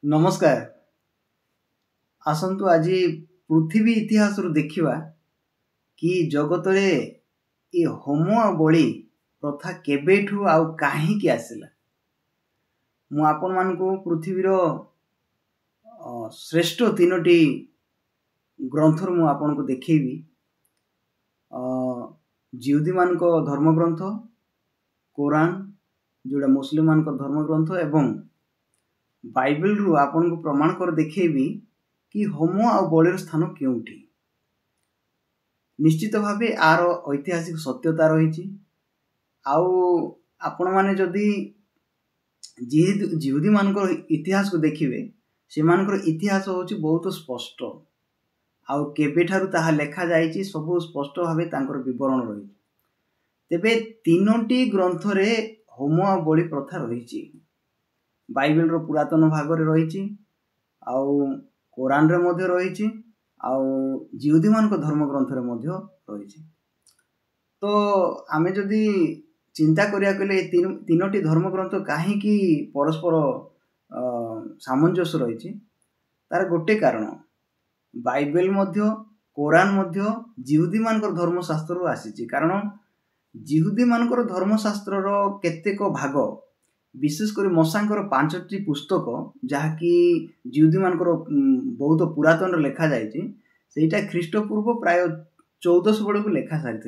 नमस्कार। आसंतु आज पृथ्वी इतिहास देखिवा कि जगत रे ये होम आ बलि प्रथा केबेठू आउ काहींकी आसिला। मु आपण मानकु पृथ्वीर श्रेष्ठ तीनोटी ग्रंथर मु आपण को देखैबी। जिहुदी मान को धर्म ग्रंथ, कुरान जोड़ा मुस्लिम मान को धर्म ग्रंथ एवं बाइबल रु आपण को प्रमाण कर देखैबी कि होम आ बलिर स्थान केउठी। निश्चित भावे आर ऐतिहासिक सत्यता रही। आउ आपण माने जदि जिहुदी मान को इतिहास को देखिबे से मानकर इतिहास होची बहुत स्पष्ट। आउ केबे ठारू ताहा लेखा जाइछि सब स्पष्ट भावे तांकर विवरण रही। तेबे तीनोटी ग्रंथ रे होम आ बलि प्रथा रही। बाइबल रो पुरातन भाग रे रही, आउ कुरान रे मध्य रही, आउ जिहुदी मान को धर्म ग्रंथ रे मध्य रही। तो आमे जदि चिंता करिया कले तीनोटी धर्म ग्रंथ काहे कि परस्पर सामंजस्य रही तार गोटे कारण बाइबल मध्य कुरान मध्य जिहुदी मान को धर्मशास्त्र रो आसीछि। कारण जिहुदी मान को धर्मशास्त्र रो केतेक भाग विशेषकर मसांकर 5टी पुस्तक जहाँकि जिहुदी मान बहुत पुरातन लेखा जाइछि सेटा ख्रीष्टपूर्व प्राय 1400 बड़ को लेखा सारी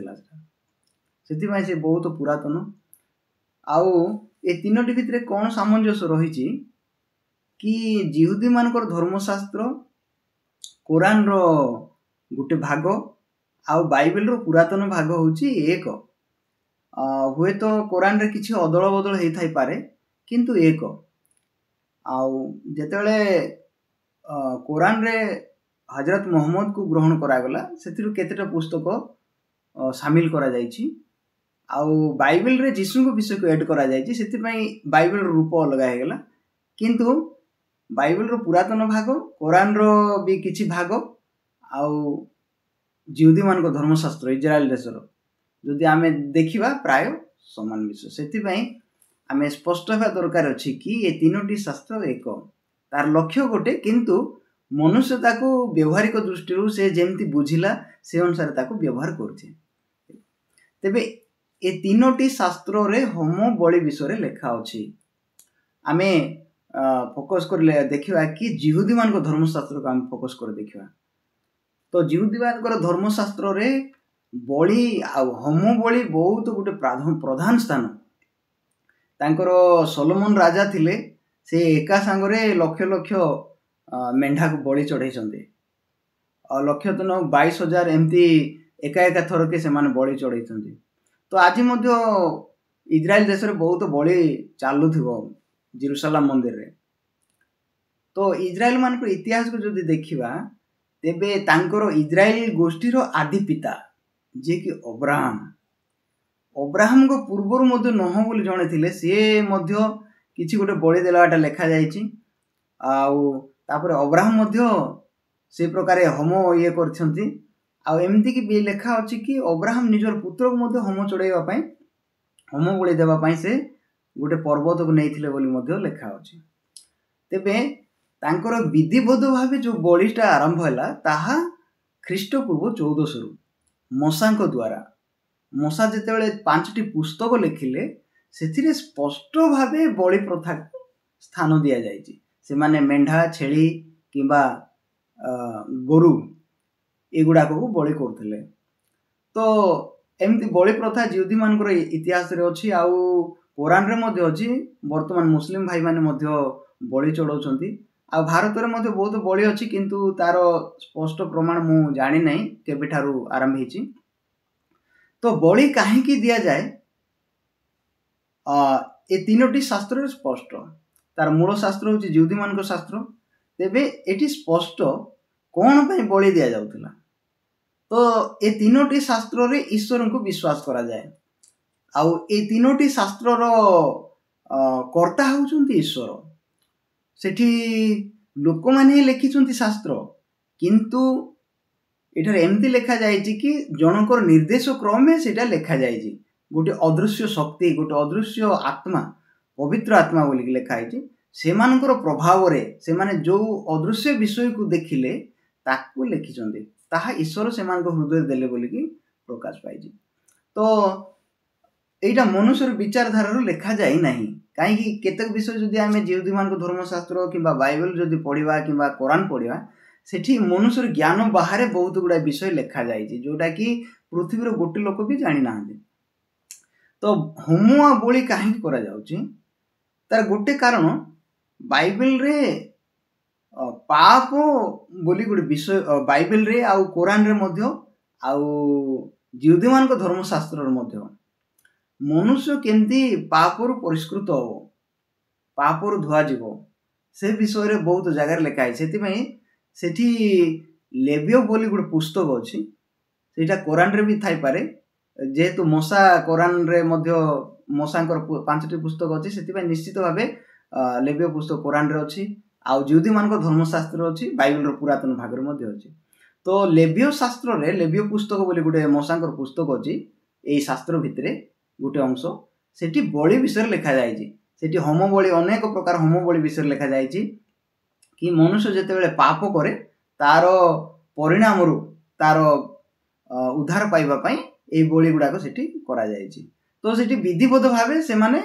से से बहुत पुरातन। आउ ए तीनोटी भितर कौन सामंजस्य रही कि जिहुदी मान धर्मशास्त्र कुरान रो गोटे भाग आउ बाइबल रो पुरातन भाग होची एक। हुए तो कुरान रे किछि अदल बदल हेई थाई पारे किंतु एक। आउ जेतेले कुरान रे हजरत मोहम्मद को ग्रहण करा गला सेतिरु केतेटा पुस्तक शामिल करा जाइछि। आउ बाइबल रे यीशु को विषय को ऐड करा जाइछि सेति पई बाइबल रो रूप अलग हे गला। किंतु बाइबल रो पुरातन भाग कुरान रो भी किछि भाग आउ जिहुदी मान को धर्मशास्त्र इजराइल देशर जदि आमे देखिबा प्राय समान विषय। सेति पई आमे स्पष्ट हेबा दरकार अछि कि ए तीनोटी शास्त्र एक तार लक्ष्य गोटे किंतु मनुष्य ताको व्यवहारिक दृष्टि से जेमती बुझिला से अनुसार ताको व्यवहार करछे। तेबे ए तीनोटी शास्त्र रे होम बलि विषय लेखा अछि। आमे फोकस कर देखिबा कि जिहुदी मान को धर्मशास्त्र को आमे फोकस कर देखिबा। तो जिहुदी मान को धर्मशास्त्र रे बलि आ होम बलि बहुत गोटे प्रधान स्थान। तांकर सोलोमन राजा थिले से एका संगरे लक्ष लक्ष मेंढा को बलि चढ़ाई लक्ष तो 22,000 एमती एका एका थर के से माने बलि चढ़ाई। तो आज मध्य इजराइल देश रे बहुत बलि चालू थिबो जेरूशलेम मंदिर रे। तो इजराइल मान को इतिहास को जदि देखिबा तेबे तांकर इजराइल गोष्ठी रो आदि पिता जे कि अब्राहम को पूर्वर मध्य नह बोली जणे थिले से मध्य किछि गोटे बलि देलाटा लेखा जाइछि। आउ तापर अब्राहम मध्य से प्रकार होम ये करछंती। आउ एमती कि भी लेखा अछि कि अब्राहम निजर पुत्र को मध्य होम चढ़ाइबा पई होम बलि देबा पई से गोटे पर्वत को नैथिले बोली मध्य लेखा अछि। तेबे तांकर विधिबद्ध भावे जो बलिटा आरंभ होला ताहा ख्रीष्टपूर्व 1400 रु मसांक द्वारा मसा जेतेबेले 5टी पुस्तक लिखिले सेथिरे स्पष्ट भावे बलि प्रथा स्थान दिया जाइछि। से माने मेंढा छेली किबा गोरु एगुडा को बलि करथिले। तो एमती बलि प्रथा जिहुदी मानकर इतिहास रे अछि। आउ कुरान रे मध्य अछि। वर्तमान मुस्लिम भाई माने मध्य बलि चढ़ौछंती। आ भारत रे मध्य बहुत बलि अछि किंतु तार स्पष्ट प्रमाण मु जानि नै केबे ठारू आरंभ हिछि। तो बलि काहे की दिया जाए ए तीनोटी शास्त्र स्पष्ट। तार मूल शास्त्र होछि जिहुदी मान को शास्त्र। तेबे एटी स्पष्ट कोन पई बलि दिया जाउतला। तो ए तीनोटी शास्त्र रे ईश्वर को विश्वास करा जाए। आउ ए तीनोटी शास्त्र रो कर्ता होउछंती ईश्वर। सेठी लोक माने लिखिछंती शास्त्र किंतु एठार एमती लेखा जाइछि कि जनकर निर्देश क्रमे सेटा लेखा जाइछि। गोटे अदृश्य शक्ति गोटे अदृश्य आत्मा पवित्र आत्मा बोली लेखा है ସେମାନଙ୍କର ପ୍ରଭାବରେ ସେମାନେ ଯେଉଁ ଅଦୃଶ୍ୟ ବିଷୟକୁ ଦେଖିଲେ ତାକୁ ଲେଖିଛନ୍ତି, ତାହା ଈଶ୍ୱର ସେମାନଙ୍କ ହୃଦୟରେ ଦେଲେ ବୋଲିକି ପ୍ରକାଶ ପାଇଛି। ତ এইটা ମନୁଷ୍ୟର ବିଚାରଧାରାରୁ ଲେଖାଯାଇ ନାହିଁ। କାହିଁକି କେତେକ ବିଷୟ ଯଦି ଆମେ ଜିହୁଦୀମାନଙ୍କ ଧର୍ମଶାସ୍ତ୍ର କିମ୍ବା ବାଇବେଲ ଯଦି ପଢ଼ିବା କିମ୍ବା କୋରାନ ପଢ଼ିବା, ସେଠି ମନୁଷ୍ୟର ଜ୍ଞାନ ବାହାରେ ବହୁତ ଗୁଡ଼ାଏ ବିଷୟ ଲେଖାଯାଇଛି ଯେଉଁଟାକି ପୃଥିବୀର ଗୋଟେ ଲୋକ ବି ଜାଣିନାହାନ୍ତି। ତ ହୋମ ଆଉ ବଳି କାହିଁକି କରାଯାଉଛି, ତାର ଗୋଟେ କାରଣ ବାଇବେଲରେ ପାପ ବୋଲି ଗୋଟେ ବିଷୟ ବାଇବେଲରେ ଆଉ କୋରାନରେ ମଧ୍ୟ ଆଉ ଜିହୁଦୀମାନଙ୍କ ଧର୍ମଶାସ୍ତ୍ରରେ ମଧ୍ୟ ମନୁଷ୍ୟ କେମିତି ପାପରୁ ପରିଷ୍କୃତ ହେବ, ପାପରୁ ଧୁଆଯିବ, ସେ ବିଷୟରେ ବହୁତ ଜାଗାରେ ଲେଖା ହେଇଛି। ସେଥିପାଇଁ ସେଠି ଲେବିୟ ବୋଲି ଗୋଟେ ପୁସ୍ତକ ଅଛି, ସେଇଟା କୋରାନରେ ବି ଥାଇପାରେ, ଯେହେତୁ ମଶା କୋରାନରେ ମଧ୍ୟ ମଶାଙ୍କର 5ଟି ପୁସ୍ତକ ଅଛି, ସେଥିପାଇଁ ନିଶ୍ଚିତ ଭାବେ ଲେବିୟ ପୁସ୍ତକ କୋରାନରେ ଅଛି, ଆଉ ଜିହୁଦୀମାନଙ୍କ ଧର୍ମଶାସ୍ତ୍ର ଅଛି, ବାଇବେଲର ପୁରାତନ ଭାଗରେ ମଧ୍ୟ ଅଛି। ତ ଲେବିୟ ଶାସ୍ତ୍ରରେ ଲେବିୟ ପୁସ୍ତକ ବୋଲି ଗୋଟେ ମଶାଙ୍କର ପୁସ୍ତକ ଅଛି, ଏଇ ଶାସ୍ତ୍ର ଭିତରେ ଗୋଟେ ଅଂଶ, ସେଠି ବଳି ବିଷୟରେ ଲେଖାଯାଇଛି। ସେଠି ହୋମ ବଳି, ଅନେକ ପ୍ରକାର ହୋମ ବଳି ବିଷୟରେ ଲେଖାଯାଇଛି କି ମନୁଷ୍ୟ ଯେତେବେଳେ ପାପ କରେ ତାର ପରିଣାମରୁ ତାର ଉଦ୍ଧାର ପାଇବା ପାଇଁ এই ବଳି ଗୁଡ଼ାକ ସେଠି କରାଯାଇଛି। ତ ସେଠି ବିଧିବଦ୍ଧ ଭାବେ ସେମାନେ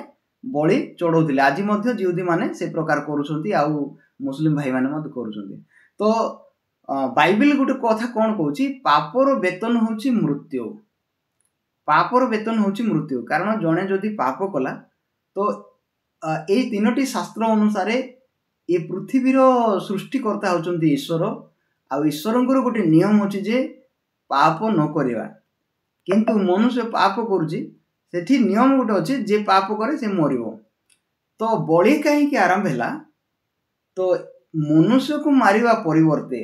ବଳି ଚଢ଼ଉଥିଲେ। ଆଜି ମଧ୍ୟ ଜିହୁଦୀମାନେ ସେ ପ୍ରକାର କରୁଛନ୍ତି, ଆଉ ମୁସଲିମ ଭାଇମାନେ ମଧ୍ୟ କରୁଛନ୍ତି। ତ ବାଇବେଲ ଗୋଟେ କଥା କ'ଣ କହୁଛି, ପାପର ବେତନ ହେଉଛି ମୃତ୍ୟୁ। ପାପର ବେତନ ହେଉଛି ମୃତ୍ୟୁ। କାରଣ ଜଣେ ଯଦି ପାପ କଲା ତ ଏଇ 3ଟି ଶାସ୍ତ୍ର ଅନୁସାରେ ଏ ପୃଥିବୀର ସୃଷ୍ଟିକର୍ତ୍ତା ହେଉଛନ୍ତି ଈଶ୍ୱର, ଆଉ ଈଶ୍ୱରଙ୍କର ଗୋଟେ ନିୟମ ଅଛି ଯେ ପାପ ନ କରିବା। କିନ୍ତୁ ମନୁଷ୍ୟ ପାପ କରୁଛି, ସେଠି ନିୟମ ଗୋଟେ ଅଛି, ଯେ ପାପ କରେ ସେ ମରିବ। ତ ବଳି କାହିଁକି ଆରମ୍ଭ ହେଲା, ତ ମନୁଷ୍ୟକୁ ମାରିବା ପରିବର୍ତ୍ତେ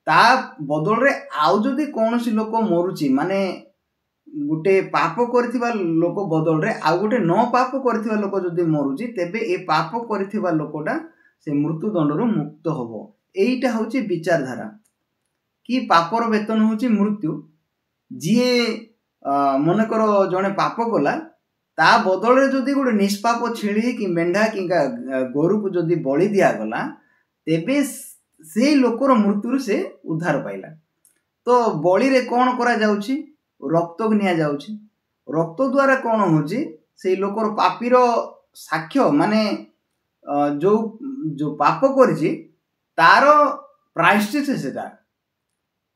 ତା ବଦଳରେ ଆଉ ଯଦି କୌଣସି ଲୋକ ମରୁଛି, ମାନେ ଗୋଟେ ପାପ କରିଥିବା ଲୋକ ବଦଳରେ ଆଉ ଗୋଟେ ନ ପାପ କରିଥିବା ଲୋକ ଯଦି ମରୁଛି, ତେବେ ଏ ପାପ କରିଥିବା ଲୋକଟା ସେ ମୃତ୍ୟୁଦଣ୍ଡରୁ ମୁକ୍ତ ହେବ। এইটা ହେଉଛି ବିଚାରଧାରା କି ପାପର ବେତନ ହେଉଛି ମୃତ୍ୟୁ। ଯିଏ ମନେକର ଜଣେ ପାପ କଲା, ତା ବଦଳରେ ଯଦି ଗୋଟେ ନିଷ୍ପାପ ଛେଳି କି ମେଣ୍ଢା କି ଗୋରୁକୁ ଯଦି ବଳି ଦିଆଗଲା, ତେବେ ସେଇ ଲୋକର ମୃତ୍ୟୁରୁ ସେ ଉଦ୍ଧାର ପାଇଲା। ତ ବଳିରେ କ'ଣ କରାଯାଉଛି, ରକ୍ତକୁ ନିଆଯାଉଛି। ରକ୍ତ ଦ୍ୱାରା କ'ଣ ହେଉଛି, ସେଇ ଲୋକର ପାପୀର ସାକ୍ଷ୍ୟ, ମାନେ ଯେଉଁ ପାପ କରିଛି ତାର ପ୍ରାୟଶ୍ଚିତ ସେଟା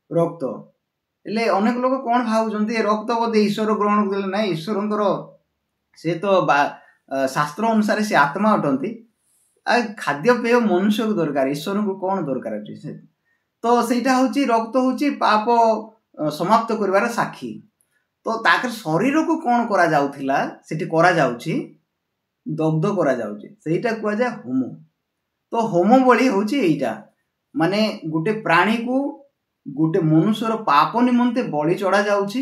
ରକ୍ତ। ହେଲେ ଅନେକ ଲୋକ କ'ଣ ଭାବୁଛନ୍ତି, ରକ୍ତ ବୋଧେ ଈଶ୍ୱର ଗ୍ରହଣ କଲେ। ନାହିଁ, ଈଶ୍ୱରଙ୍କର ସେ ତ ଶାସ୍ତ୍ର ଅନୁସାରେ ସେ ଆତ୍ମା ଅଟନ୍ତି। ଆଉ ଖାଦ୍ୟପେୟ ମନୁଷ୍ୟକୁ ଦରକାର, ଈଶ୍ୱରଙ୍କୁ କ'ଣ ଦରକାର ଅଛି। ତ ସେଇଟା ହେଉଛି ରକ୍ତ ହେଉଛି ପାପ ସମାପ୍ତ କରିବାର ସାକ୍ଷୀ। ତ ତାଙ୍କର ଶରୀରକୁ କ'ଣ କରାଯାଉଥିଲା, ସେଠି କରାଯାଉଛି ଦଗ୍ଧ କରାଯାଉଛି, ସେଇଟା କୁହାଯାଏ ହୋମ। ତ ହୋମ ବଳି ହେଉଛି ଏଇଟା, ମାନେ ଗୋଟେ ପ୍ରାଣୀକୁ ଗୋଟେ ମନୁଷ୍ୟର ପାପ ନିମନ୍ତେ ବଳି ଚଢ଼ାଯାଉଛି,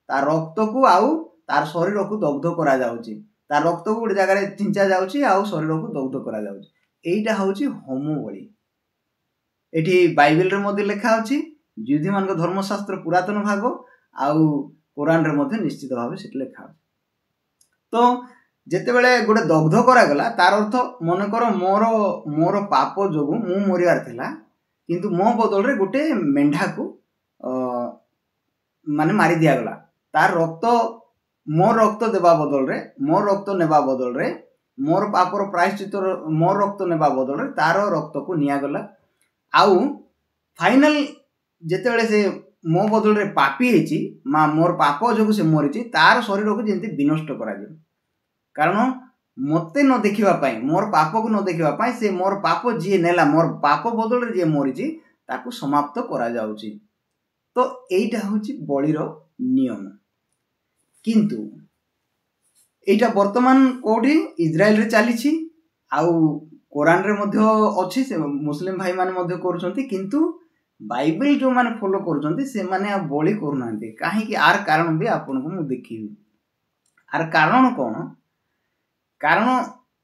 ତା ରକ୍ତକୁ ଆଉ ତାର ଶରୀରକୁ ଦଗ୍ଧ କରାଯାଉଛି, ତା ରକ୍ତକୁ ଗୋଟେ ଜାଗାରେ ଛିଞ୍ଚା ଯାଉଛି ଆଉ ଶରୀରକୁ ଦଗ୍ଧ କରାଯାଉଛି। এইটা ହେଉଛି ହୋମ ବଳି। ଏଠି ବାଇବେଲରେ ମଧ୍ୟ ଲେଖା ଅଛି, ଜିହୁଦୀମାନଙ୍କ ଧର୍ମଶାସ୍ତ୍ର ପୁରାତନ ଭାଗ ଆଉ କୋରାନରେ ମଧ୍ୟ ନିଶ୍ଚିତ ଭାବେ ସେଠି ଲେଖା ଅଛି। ତ ଯେତେବେଳେ ଗୋଟେ ଦଗ୍ଧ କରାଗଲା, ତାର ଅର୍ଥ ମନେକର ମୋର ପାପ ଯୋଗୁଁ ମୁଁ ମରିବାର ଥିଲା, କିନ୍ତୁ ମୋ ବଦଳରେ ଗୋଟେ ମେଣ୍ଢାକୁ ମାନେ ମାରି ଦିଆଗଲା। ତାର ରକ୍ତ, ମୋ ରକ୍ତ ଦେବା ବଦଳରେ, ମୋ ରକ୍ତ ନେବା ବଦଳରେ, ମୋର ପାପର ପ୍ରାୟଶ୍ଚିତ ମୋ ରକ୍ତ ନେବା ବଦଳରେ ତାର ରକ୍ତକୁ ନିଆଗଲା। ଆଉ ଫାଇନାଲ ଯେତେବେଳେ ସେ ମୋ ବଦଳରେ ପାପୀ ହେଇଛି, ମୋର ପାପ ଯୋଗୁଁ ସେ ମରିଛି, ତାର ଶରୀରକୁ ଯେମିତି ବିନଷ୍ଟ କରାଯିବ। କାରଣ ମୋତେ ନ ଦେଖିବା ପାଇଁ, ମୋର ପାପକୁ ନ ଦେଖିବା ପାଇଁ, ସେ ମୋର ପାପ ଯିଏ ନେଲା, ମୋର ପାପ ବଦଳରେ ଯିଏ ମରିଛି, ତାକୁ ସମାପ୍ତ କରାଯାଉଛି। ତ এইটা ହେଉଛି ବଳିର ନିୟମ। କିନ୍ତୁ এইটা ବର୍ତ୍ତମାନ କେଉଁଠି, ଇସ୍ରାଏଲରେ ଚାଲିଛି, ଆଉ କୋରାନରେ ମଧ୍ୟ ଅଛି, ସେ ମୁସଲିମ ଭାଇମାନେ ମଧ୍ୟ କରୁଛନ୍ତି। କିନ୍ତୁ ବାଇବେଲ ଯେଉଁମାନେ ଫଲୋ କରୁଛନ୍ତି ସେମାନେ ଆଉ ବଳି କରୁନାହାନ୍ତି। କାହିଁକି? ଆର କାରଣ ବି ଆପଣଙ୍କୁ ମୁଁ ଦେଖେଇବି। ଆର କାରଣ କ'ଣ? କାରଣ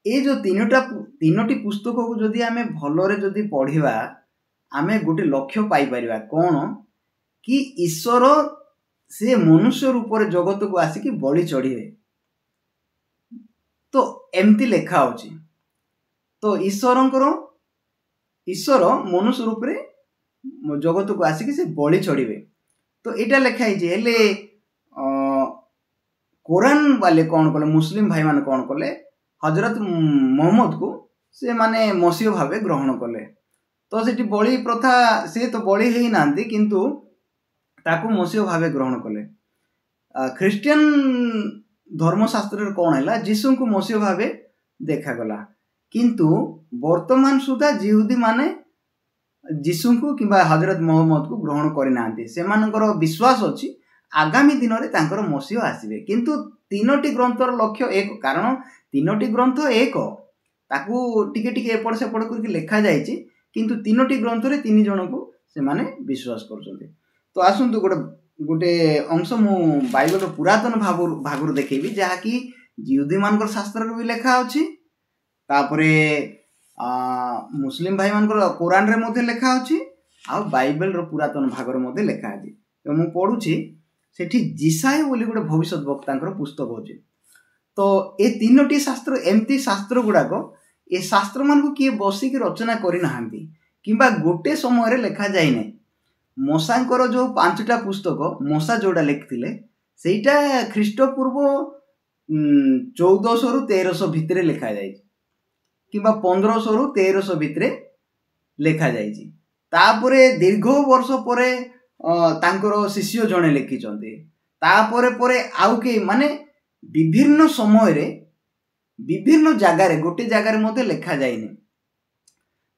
ଏଇ ଯେଉଁ 3ଟି ପୁସ୍ତକକୁ ଯଦି ଆମେ ଭଲରେ ଯଦି ପଢ଼ିବା, ଆମେ ଗୋଟେ ଲକ୍ଷ୍ୟ ପାଇପାରିବା। କ'ଣ କି ଈଶ୍ୱର ସେ ମନୁଷ୍ୟ ରୂପରେ ଜଗତକୁ ଆସିକି ବଳି ଚଢ଼ିବେ। ତ ଏମିତି ଲେଖା ଅଛି। तो ईश्वर मनुष्य रूप रे जगत को आसिक से बलि चढ़े। तो यहाँ लिखाई हेले कोरान वाले कौन कले, मुस्लिम भाई मान कौन कले, हजरत मोहम्मद को से माने मसीह भाव ग्रहण कले। तो सेठी बलि प्रथा से तो बलि ही ना किंतु ताकू मसीह भाव ग्रहण कले। ख्रीस्टियन धर्मशास्त्र कौन है, जीसु को मसीह भाव देखागला, किंतु वर्तमान सुधा जिहुदी माने जीसु को कि हजरत मोहम्मद को ग्रहण करना से विश्वास अच्छी आगामी दिन में तांकर मसीह आसबे। किंतु तीनोटी ग्रंथर लक्ष्य एक, कारण तीनोटी ग्रंथ एक ताकू टिके टिके एपट सेपट करके लिखा जाइए, किंतु तीनोटी ग्रंथ रे तीन जन को से माने विश्वास करछन्ते। तो आसंतु गोटे अंश मु बाइबल पुरातन भागुर देखेबी जहाँकि जिहुदी मानकर शास्त्र भी लिखा अच्छी, तापरे मुस्लिम भाई मानकर कुरान रे मध्य लिखा अच्छी, आ बाइबल रो पुरातन भागर मध्य लिखा अछि। तो मु पढुछि सेठी जिसाय बोली गोटे भविष्य वक्तांकर पुस्तक अछि। तो ए तीनोटी शास्त्र एमती शास्त्र गुड़ाक ए शास्त्र मान को किए बसिक रचना करना किंबा गोटे समय रे लिखा जाए ना। मशांकर जो 5टा पुस्तक मशा जोड़ा लिखिले सेटा ख्रीष्टपूर्व 1400 रु 1300 भितर लिखा जाए, किंबा 1500 रु 1300 भितर लिखा जाए। तापरे दीर्घ वर्ष परे तांकर शिष्य जने लिखिचंते, तापरे परे आउ के माने विभिन्न समय रे विभिन्न जगार गोटे जगार मध्य लिखा जाए।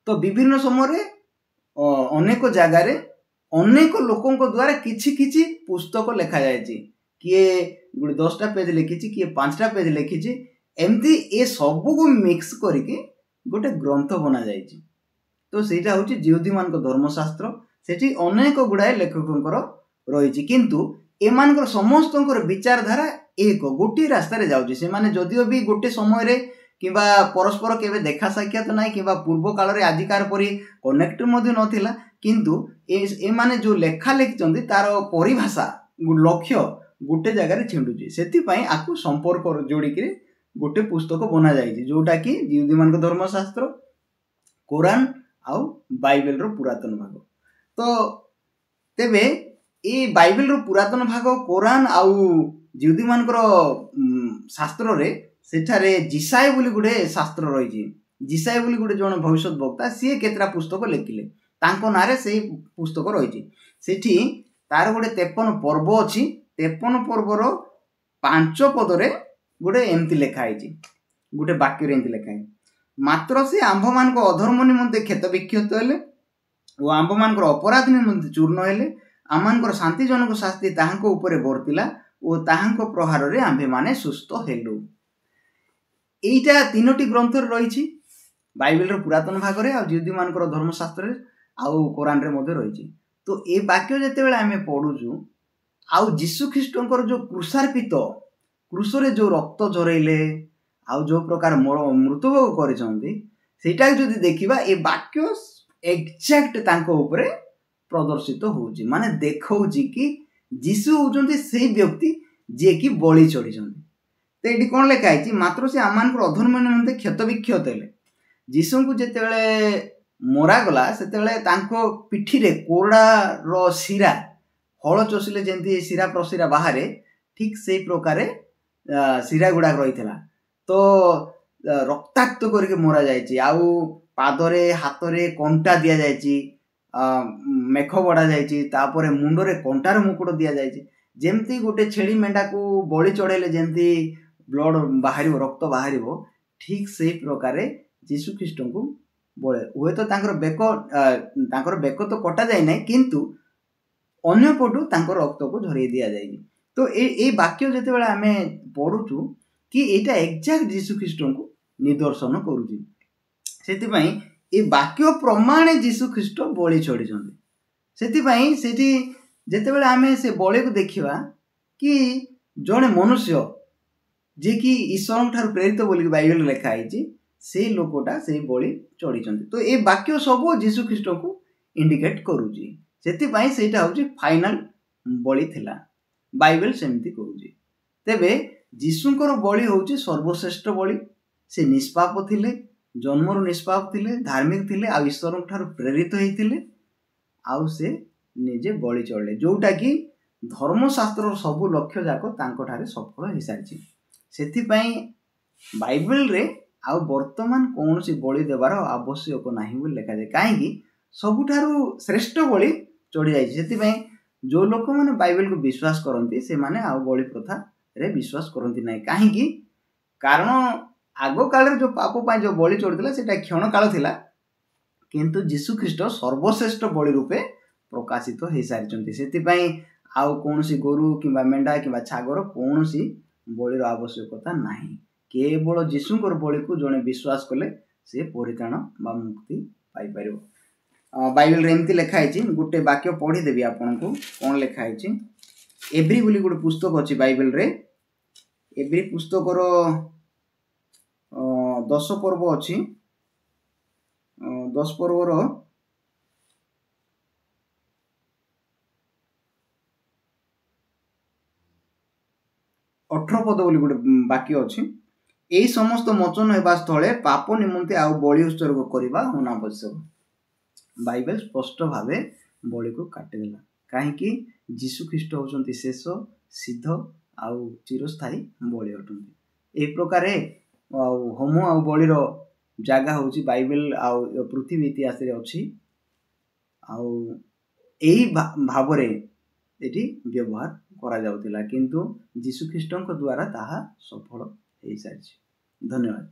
तो विभिन्न समय रे अनेक जगार अनेक लोकों द्वारा किछि किछि पुस्तक लिखा जाए। किए 10टा पेज लिखी, किए 5टा पेज लिखी, एमती ए सब को मिक्स करके गोटे ग्रंथ बना जाए। तो सेटा होची जिहुदी मान धर्मशास्त्र। सेठी अनेक गुड़ाए लेखकों रही, किंतु एमानकर समस्तंकर विचारधारा एक गोटे रास्ता रे जाउची। से माने जदियो भी गोटे समय रे किंबा परस्पर केबे देखा साक्षात नाही, किंबा पूर्व काल रे आजिकार परी कनेक्ट मध्ये नथिला, किंतु ए माने जो लेखा लिखिचंती तार परिभाषा लक्ष्य गोटे जगह छिंडुची। सेति पई आकु संपर्क जोड़ी के गोटे पुस्तक बना जाइए, जोटा कि जिहुदी मान धर्मशास्त्र, कुरान आउ बाइबल रो पुरातन भाग। तो तेबे ए बाइबल रो पुरातन भाग कुरान आउ जिहुदी मानकर शास्त्र रे सेठारे जिसाय बोली गुडे शास्त्र रही। जिसाय बोली गुडे जन भविष्य वक्ता सी केतरा पुस्तक लिखिले, तांको नारे से पुस्तक रही। सेठी तार गोटे 53 पर्व अच्छी। 53 पर्वर 5 पदरे गोटे एमती लिखाई, गोटे वाक्य एमती लिखाई, मात्र से आंभ मान अधर्म निमंते क्षत विक्षत हेले और आंभ मान अपराध निमंते चूर्ण हेले। आम शांतिजनक शास्ति ताहांको उपरे बर्तिला और ताहांको प्रहार रे आंभे माने सुस्थ हेलु। एइटा तीनोटी ग्रंथ रही, बाइबल पुरातन भाग रे आ जिहुदी मानकर धर्मशास्त्र आउ कुरान रे मध्य रही। तो ए वाक्य जेतेबेले आमे पढुछु आउ जीशु ख्रीष्टंकर जो क्रूसार्पित क्रूस रे जो रक्त झरइले आउ जो प्रकार मृत्युभोग करिसंती सेटा जदि देखिबा ए वाक्य एक्जेक्ट तांको उपरे प्रदर्शित होउची, माने देखौची कि जीशु होउचंती से व्यक्ति जे कि बलि चढ़ीचंती। तो एटी कोन लेखा आइची, मात्र से आमानकर अधर्म निमंते क्षत विक्षत हेले। जीशु को जेतेबेले मरा गला सेतेबेले तांको पिठी रे कोरडा रो शिरा हल चोसिले जेंती शिरा प्रशिरा बाहरे, ठीक से प्रकार शिरा गुड़ा रही। तो रक्ताक्त करके मरा जाइए, आउ पादरे हाथरे कंटा दि जाइए, मेख बड़ा जाइए, तापर मुंडरे कंटार मुकुट दि जाइए। जेमती गोटे छेड़ी मेंढा को बलि चढ़ेले जेमती ब्लड बाहर रक्त बाहर, ठीक से प्रकार जीशु ख्रीष्ट को बड़े हुए तो तांकर बेक तो कटा जाए ना, किंतु अन्य पटू तांकर रक्त को झरई दि जाए। तो ए वाक्य जेतेबेले आमे पढुछु कि एटा एक्जेक्ट जीशु ख्रीष्ट को निदर्शन करूची। सेतिपई ए वाक्य प्रमाणे जीशु ख्रीष्ट बलि चढ़ीचंती। सेतिपई सेठी जेतेबेले आमे से बलि को देखिबा कि जणे मनुष्य जे कि ईश्वर ठार प्रेरित बोली बाइबल लिखा आइची, से लोकटा से बलि चढ़ीचंती। तो ए वाक्य सब जीशु ख्रीष्ट को इंडिकेट करूची। सेतिपई सेटा होची फाइनल बलि थिला, बाइबल सेमती कहूची। तेबे जीशुंकर बलि होची सर्वश्रेष्ठ बलि। से निष्पाप थिले, जन्मरू निष्पाप थिले, धार्मिक थिले, आ ईश्वर ठारू प्रेरित होइथिले, आउ से निजे बलि चढ़ले, जोटा कि धर्मशास्त्र सबु लक्ष्य जाक तांको सफल हो सारी। से बाइबल रे आउ वर्तमान कौन सी बलि देवार आवश्यक नहीं बोली लिखा जाए, कहीं सबुठारु श्रेष्ठ बलि चढ़ी जाए। जो लोक मैंने बाइबल को विश्वास करती से माने आउ बलि प्रथा रे विश्वास करती नहीं, कहीं कारण आग काल जो पाप जो बलि चढ़ता से क्षण काल थिला, किंतु जीशु ख्रीस्ट सर्वश्रेष्ठ बलि रूपे प्रकाशित हो सारी। से आउ कौन सी गोरु कि मेंढा कि छागर कौन सी बलिर आवश्यकता नहीं, केवल जीशुकर बलि को जड़े विश्वास कले से परित्राण बा मुक्ति पाई पार। बाइबल रे एमती लिखाई, गोटे वाक्य पढ़ीदेवी आपन को कौन लिखाई। एव्री बोली गोटे पुस्तक अच्छी बाइबल रे, एव्री पुस्तकर 10 पर्व अच्छी, 10 पर्वर 18 पद बोली गोटे वाक्य अच्छी। यही समस्त मोचन होगा स्थले पाप निमंते आउ बलि उत्सर्ग करवा अनावश्यक। बाइबल स्पष्ट भाव बलि को काटिदेला, कहीं जीशु ख्रीस्ट होचंती शेष सिद्ध आउ चिरस्थायी बलि अटंती। ए प्रकार होम आउ बलिर जगह होची बाइबल आउ पृथ्वी इतिहास रे अछि, आउ एही भाव रे एटी व्यवहार करा जाउतिला, किंतु जीशु ख्रीष्टଙ୍କ द्वारा ताहा सफल हो सारी। धन्यवाद।